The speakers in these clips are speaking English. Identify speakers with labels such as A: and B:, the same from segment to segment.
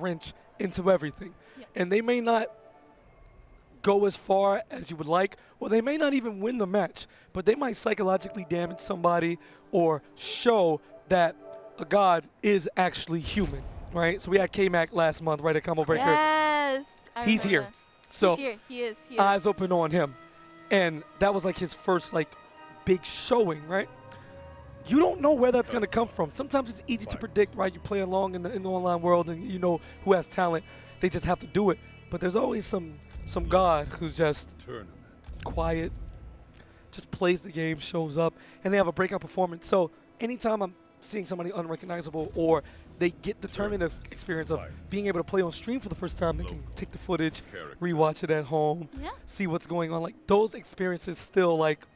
A: wrench into everything.
B: Yeah.
A: And they may not go as far as you would like, or they may not even win the match, but they might psychologically damage somebody or show that a god is actually human, right? So we had K-Mac last month, right, at Combo Breaker.
B: Yes. I
A: He's here.
B: remember that.
A: So
B: He's here. He is. He is.
A: eyes open on him. And that was like his first like big showing, right? You don't know where that's going to come from. Sometimes it's easy to predict, right? You play along in the online world and you know who has talent. They just have to do it. But there's always some god who's just quiet, just plays the game, shows up, and they have a breakout performance. So anytime I'm seeing somebody unrecognizable or they get the tournament experience of being able to play on stream for the first time, they can take the footage, rewatch it at home, see what's going on. Like those experiences still like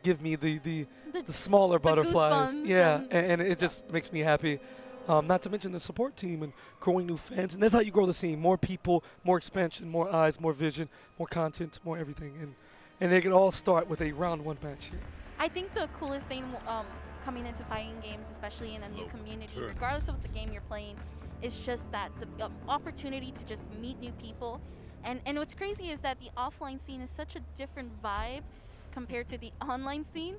A: give me the smaller butterflies. Yeah, and it just makes me happy. Not to mention the support team and growing new fans. And that's how you grow the scene. More people, more expansion, more eyes, more vision, more content, more everything. And they can all start with a round one match here.
B: I think the coolest thing coming into fighting games, especially in a new community, regardless of the game you're playing, is just that the opportunity to just meet new people. And what's crazy is that the offline scene is such a different vibe compared to the online scene.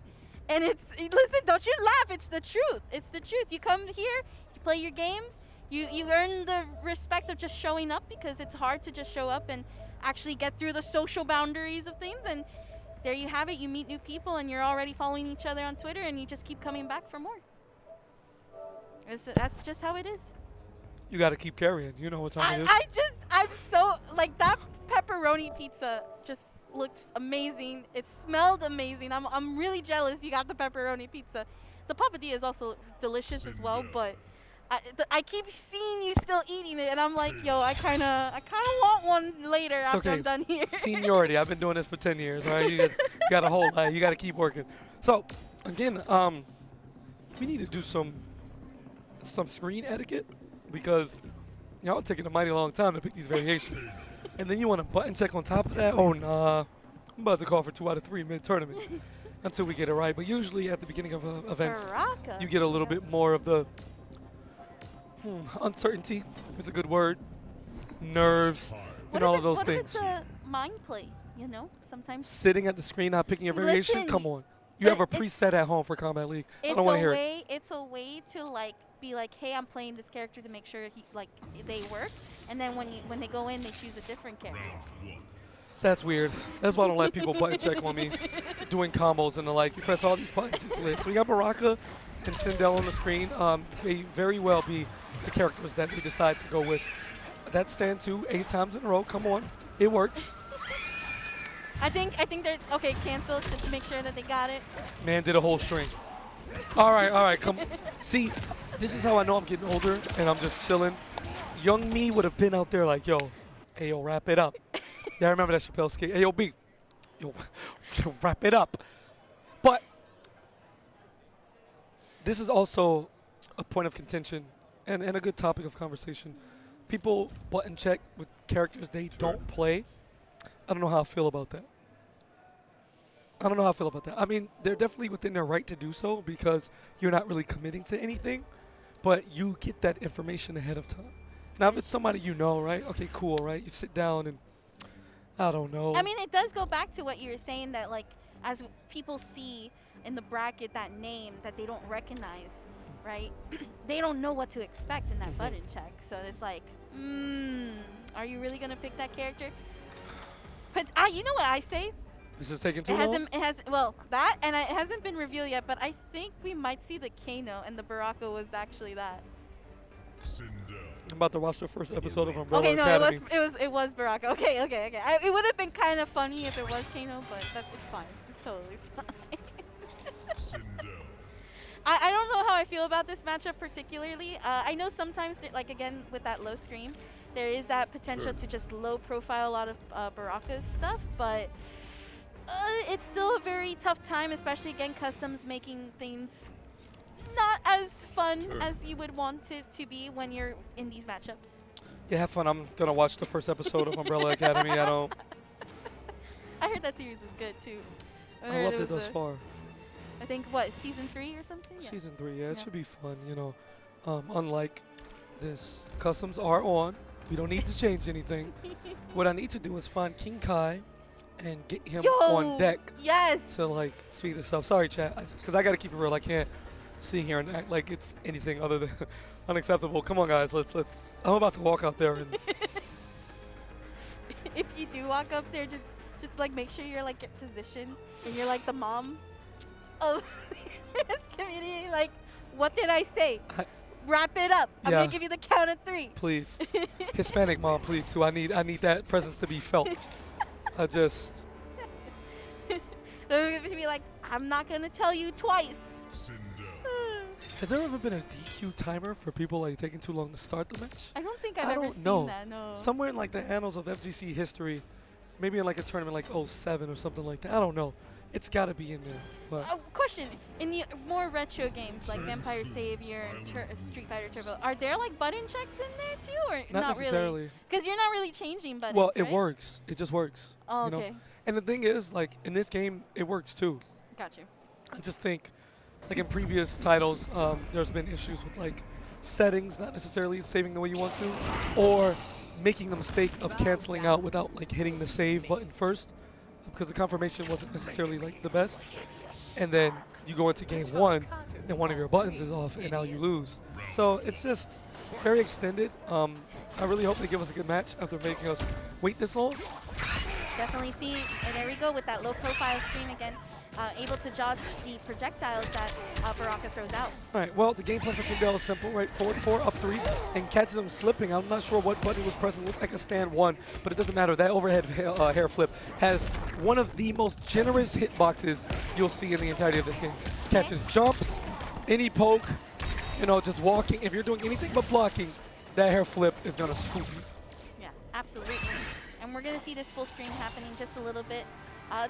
B: And listen, don't you laugh, it's the truth. It's the truth. You come here, you play your games, you earn the respect of just showing up, because it's hard to just show up and actually get through the social boundaries of things. And there you have it, you meet new people and you're already following each other on Twitter and you just keep coming back for more. That's just how it is.
A: You got to keep carrying. You know what time it is.
B: I'm so, like, that pepperoni pizza just looked amazing. It smelled amazing. I'm really jealous you got the pepperoni pizza. The papadilla is also delicious as well, but I keep seeing you still eating it, and I'm like, yo, I kind of want one later after I'm done here.
A: Seniority. I've been doing this for 10 years, right? You got a whole life. You got to keep working. So, again, we need to do some screen etiquette, because y'all taking a mighty long time to pick these variations. And then you want a button check on top of that? Oh, nah. I'm about to call for 2 out of 3 mid-tournament until we get it right. But usually at the beginning of events, you get a little bit more of the uncertainty is a good word, nerves, and all of those things.
B: What if it's a mind play, you know? Sometimes
A: sitting at the screen, not picking a variation?
B: Listen,
A: come on. You have a preset at home for Combat League. I don't want to hear it.
B: It's a way to like be like, hey, I'm playing this character to make sure they work, and then when they go in, they choose a different character.
A: That's weird. That's why I don't let people button check on me doing combos and the like. You press all these buttons, it's lit. So we got Baraka and Sindel on the screen. May very well be the characters that we decide to go with. That stand 2 8 times in a row. Come on, it works.
B: I think they're okay. Cancel just to make sure that they got it.
A: Man did a whole string. All right, come. See, this is how I know I'm getting older and I'm just chilling. Young me would have been out there like, yo, hey, yo, wrap it up. Yeah, I remember that Chappelle skit. Hey, yo, B, yo, wrap it up. But this is also a point of contention and a good topic of conversation. People button check with characters they don't play. I don't know how I feel about that. I mean, they're definitely within their right to do so because you're not really committing to anything, but you get that information ahead of time. Now, if it's somebody you know, right? Okay, cool, right? You sit down and, I don't know.
B: I mean, it does go back to what you were saying, that, like, as people see in the bracket that name that they don't recognize, right? They don't know what to expect in that button check. So it's like, are you really going to pick that character? But you know what I say?
A: This is taking too long?
B: It hasn't been revealed yet, but I think we might see the Kano, and the Baraka was actually that.
A: I'm about to watch the first episode of Umbrella Academy.
B: It was Baraka. Okay. It would have been kind of funny if it was Kano, but it's fine. It's totally fine. I don't know how I feel about this matchup particularly. I know sometimes, like, again, with that low screen, there is that potential to just low profile a lot of Baraka's stuff, but it's still a very tough time, especially, again, customs making things not as fun as you would want it to be when you're in these matchups.
A: Yeah, have fun. I'm going to watch the first episode of Umbrella Academy. I
B: heard that series is good, too.
A: I loved it thus far.
B: I think, what, season 3 or something?
A: Season 3, yeah. It should be fun, you know. Unlike this. Customs are on. We don't need to change anything. What I need to do is find King Kai and get him on deck
B: Yes.
A: to like speed this up. Sorry, chat, because I got to keep it real. I can't sit here and act like it's anything other than unacceptable. Come on, guys. Let's. I'm about to walk out there and.
B: If you do walk up there, just like make sure you're like get positioned and you're like the mom of this community. Like, what did I say? Wrap it up. I'm gonna give you the count of 3.
A: Please, Hispanic mom, please too. I need that presence to be felt. I just.
B: They're gonna be like, I'm not gonna tell you twice.
A: Has there ever been a DQ timer for people like taking too long to start the match?
B: I don't think I've ever seen that. No.
A: Somewhere in like the annals of FGC history, maybe in like a tournament like '07 or something like that. I don't know. It's got to be in there. But
B: Question: in the more retro games like Vampire Savior and Street Fighter Turbo, are there like button checks in there too, or
A: not necessarily?
B: Really? Because you're not really changing buttons.
A: Well, it
B: right?
A: works. It just works.
B: Oh,
A: you
B: okay.
A: know? And the thing is, like in this game, it works too.
B: Got you.
A: I just think, like in previous titles, there's been issues with like settings, not necessarily saving the way you want to, or making the mistake of canceling out without like hitting the save button first, because the confirmation wasn't necessarily like the best. And then you go into game 1 and one of your buttons is off and now you lose. So it's just very extended. I really hope they give us a good match after making us wait this long.
B: Definitely see, and there we go with that low profile screen again, able to dodge the projectiles that Baraka throws out.
A: All right, well, the gameplay for Sindel is simple, right? Forward 4, up 3, and catches him slipping. I'm not sure what button he was pressing. Looked like a stand 1, but it doesn't matter. That overhead hair flip has one of the most generous hitboxes you'll see in the entirety of this game. Catches jumps, any poke, you know, just walking. If you're doing anything but blocking, that hair flip is going to scoop you.
B: Yeah, absolutely. And we're going to see this full screen happening just a little bit.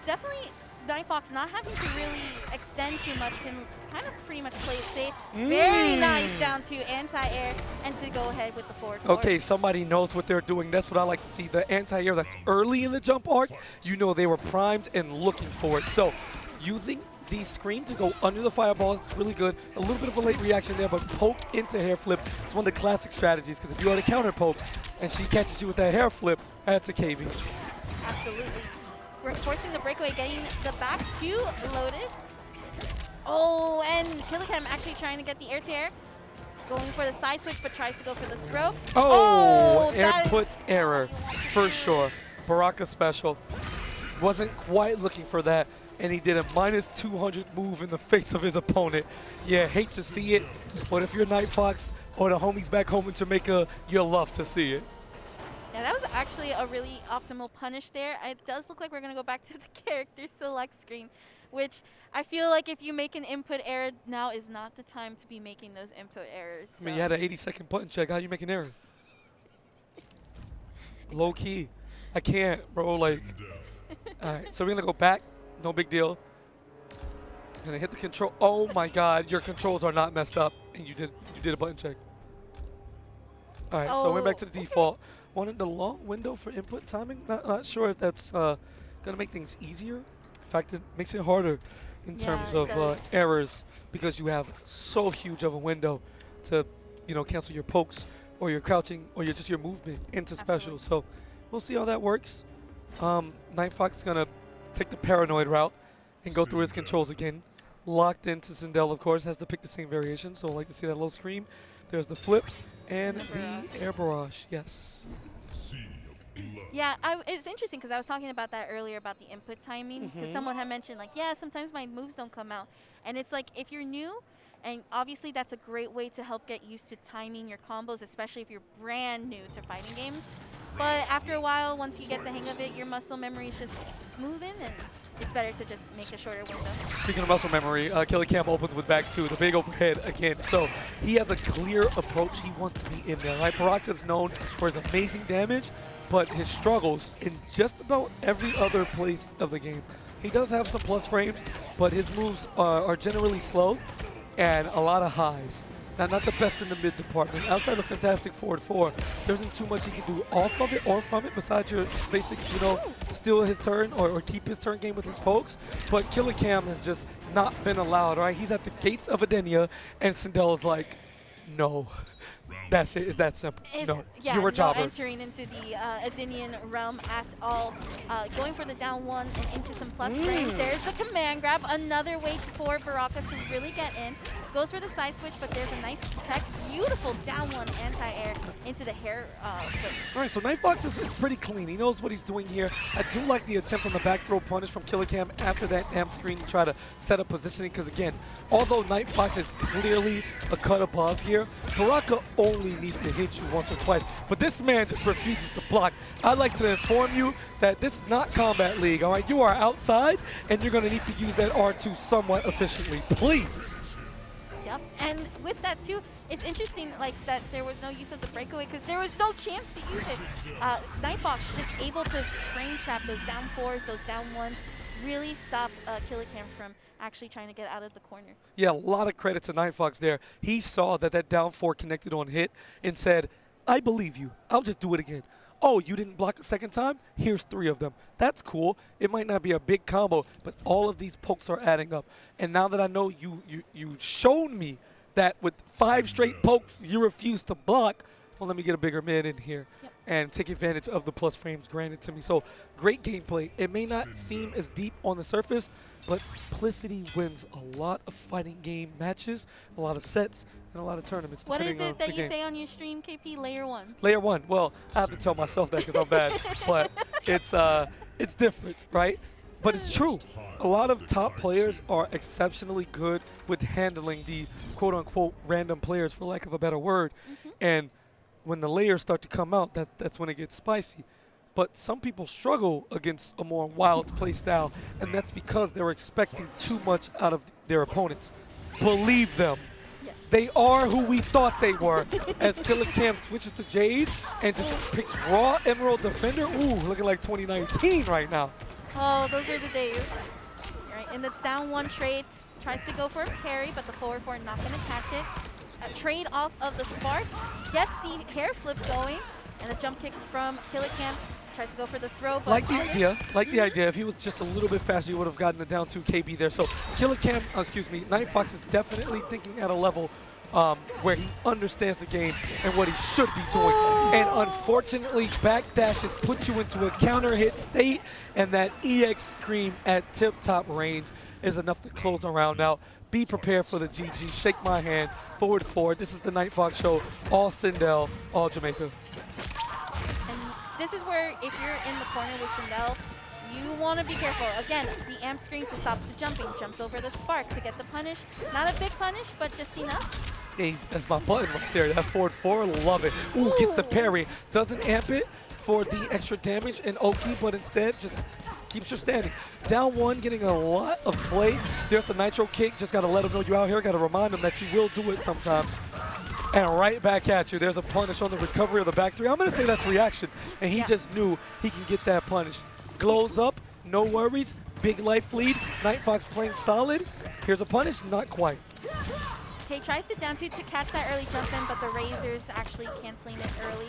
B: Definitely Nightfox not having to really extend too much, can kind of pretty much play it safe. Very nice down to anti-air and to go ahead with the forward.
A: Okay, somebody knows what they're doing. That's what I like to see. The anti-air that's early in the jump arc, you know they were primed and looking for it. So using the screen to go under the fireballs, it's really good. A little bit of a late reaction there, but poke into hair flip. It's one of the classic strategies, because if you had a counter poke and she catches you with that hair flip, that's a KB.
B: Absolutely. We're forcing the breakaway, getting the back 2 loaded. Oh, and Killacam actually trying to get the air-to-air. Going for the side switch, but tries to go for the throw.
A: Oh, air-put error, for sure. Baraka special. Wasn't quite looking for that, and he did a minus 200 move in the face of his opponent. Yeah, hate to see it, but if you're Nightfox or the homies back home in Jamaica, you'll love to see it.
B: Yeah, that was actually a really optimal punish there. It does look like we're going to go back to the character select screen, which I feel like if you make an input error, now is not the time to be making those input errors. So.
A: I mean, you had an 80-second button check. How you make an error? Low key. I can't, bro. Like, all right, so we're going to go back. No big deal. Gonna hit the control. Oh my God, your controls are not messed up, and you did a button check. All right, so we're back to the default. Wanted the long window for input timing. Not sure if that's gonna make things easier. In fact, it makes it harder in terms of errors, because you have so huge of a window to, you know, cancel your pokes or your crouching or just your movement into specials. So we'll see how that works. Nightfox is gonna take the paranoid route and go through his controls again. Locked into Sindel, of course, has to pick the same variation, so I like to see that low scream. There's the flip and the air barrage, yes.
B: Yeah, it's interesting because I was talking about that earlier about the input timing, because someone had mentioned like, yeah, sometimes my moves don't come out. And it's like, if you're new, and obviously that's a great way to help get used to timing your combos, especially if you're brand new to fighting games. But after a while, once you get the hang of it, your muscle memory is just smoothing, and it's better to just make a shorter window.
A: Speaking of muscle memory, Killacam opens with back 2, the big overhead again. So he has a clear approach. He wants to be in there. Right? Baraka's known for his amazing damage, but his struggles in just about every other place of the game. He does have some plus frames, but his moves are generally slow and a lot of highs. Now, not the best in the mid department. Outside of fantastic forward 4, there isn't too much he can do off of it or from it besides your basic, you know, steal his turn or keep his turn game with his pokes. But Killacam has just not been allowed, right? He's at the gates of Adenia, and Sindel's like, no. That's it. It's that simple.
B: It's,
A: No,
B: yeah,
A: you're a
B: no
A: jobber.
B: entering into the Adinian realm at all. Going for the down one and into some plus frames. There's the command grab. Another way for Baraka to really get in. Goes for the side switch, but there's a nice tech. Beautiful down one anti-air into the hair.
A: All right, so Nightfox is pretty clean. He knows what he's doing here. I do like the attempt on the back throw punish from Killacam after that damn screen to try to set up positioning. Because again, although Nightfox is clearly a cut above here, Baraka only needs to hit you once or twice. But this man just refuses to block. I'd like to inform you that this is not Kombat League, all right? You are outside, and you're going to need to use that R2 somewhat efficiently, please.
B: Yep, and with that too, it's interesting like that there was no use of the breakaway because there was no chance to use it. Nightfox just able to frame trap those down fours, those down ones, really stop Killacam from actually trying to get out of the corner.
A: Yeah, a lot of credit to Nightfox there. He saw that down four connected on hit and said, I believe you. I'll just do it again. Oh, you didn't block a second time? Here's 3 of them. That's cool. It might not be a big combo, but all of these pokes are adding up. And now that I know you shown me that with 5 straight pokes you refuse to block, well, let me get a bigger man in here and take advantage of the plus frames granted to me. So great gameplay. It may not seem as deep on the surface, but simplicity wins a lot of fighting game matches, a lot of sets, and a lot of tournaments.
B: What is it that you
A: game.
B: say on your stream, KP? Layer 1.
A: Layer 1. Well, I have to tell myself that because I'm bad, but it's different, right? But it's true. A lot of top players are exceptionally good with handling the quote-unquote random players, for lack of a better word. And when the layers start to come out, that's when it gets spicy. But some people struggle against a more wild play style, and that's because they're expecting too much out of their opponents. Believe them.
B: Yes.
A: They are who we thought they were. As Killacam switches to Jades and just picks raw Emerald Defender. Ooh, looking like 2019 right now.
B: Oh, those are the days. Right, and it's down one trade. Tries to go for a parry, but the forward four not going to catch it. A trade off of the spark. Gets the hair flip going. And a jump kick from Killacam. Tries to go for the throw. But
A: Like the idea. If he was just a little bit faster, he would have gotten a down 2 KB there. So Killacam, Nightfox is definitely thinking at a level where he understands the game and what he should be doing. And unfortunately, backdashes put you into a counter hit state, and that EX scream at tip-top range is enough to close a round out. Be prepared for the GG. Shake my hand. Forward forward. This is the Nightfox show. All Sindel, all Jamaica.
B: And this is where if you're in the corner with Sindel, you want to be careful. Again, the amp screen to stop the jumping. Jumps over the spark to get the punish. Not a big punish, but just enough.
A: Yeah, that's my button right there. That forward four, love it. Ooh, gets the parry. Doesn't amp it for the extra damage and Oki, but instead just keeps her standing. Down one, getting a lot of play. There's the nitro kick. Just got to let him know you're out here. Got to remind him that you will do it sometimes. And right back at you. There's a punish on the recovery of the back three. I'm going to say that's reaction. And he just knew he can get that punish. Glows up, no worries. Big life lead. Nightfox playing solid. Here's a punish, not quite.
B: Okay, tries to down two to catch that early jump in, but the Razor's actually canceling it early.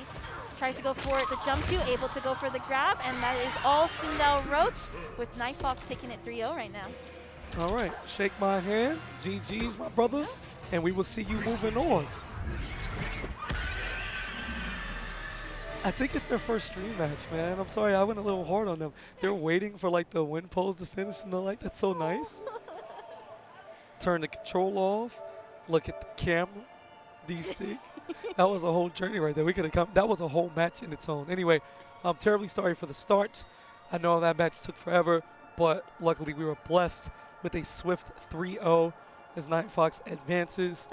B: Tries to go for the jump two, able to go for the grab, and that is all Sindel Roach, with Nightfox taking it 3-0 right now.
A: All right, shake my hand. GG's, my brother, and we will see you moving on. I think it's their first stream match, man. I'm sorry, I went a little hard on them. They're waiting for like the win pose to finish, and they're like, that's so nice. Turn the control off. Look at the camera. DC. That was a whole journey right there. We could have come. That was a whole match in its own. Anyway, I'm terribly sorry for the start. I know that match took forever, but luckily we were blessed with a swift 3-0 as Nightfox advances.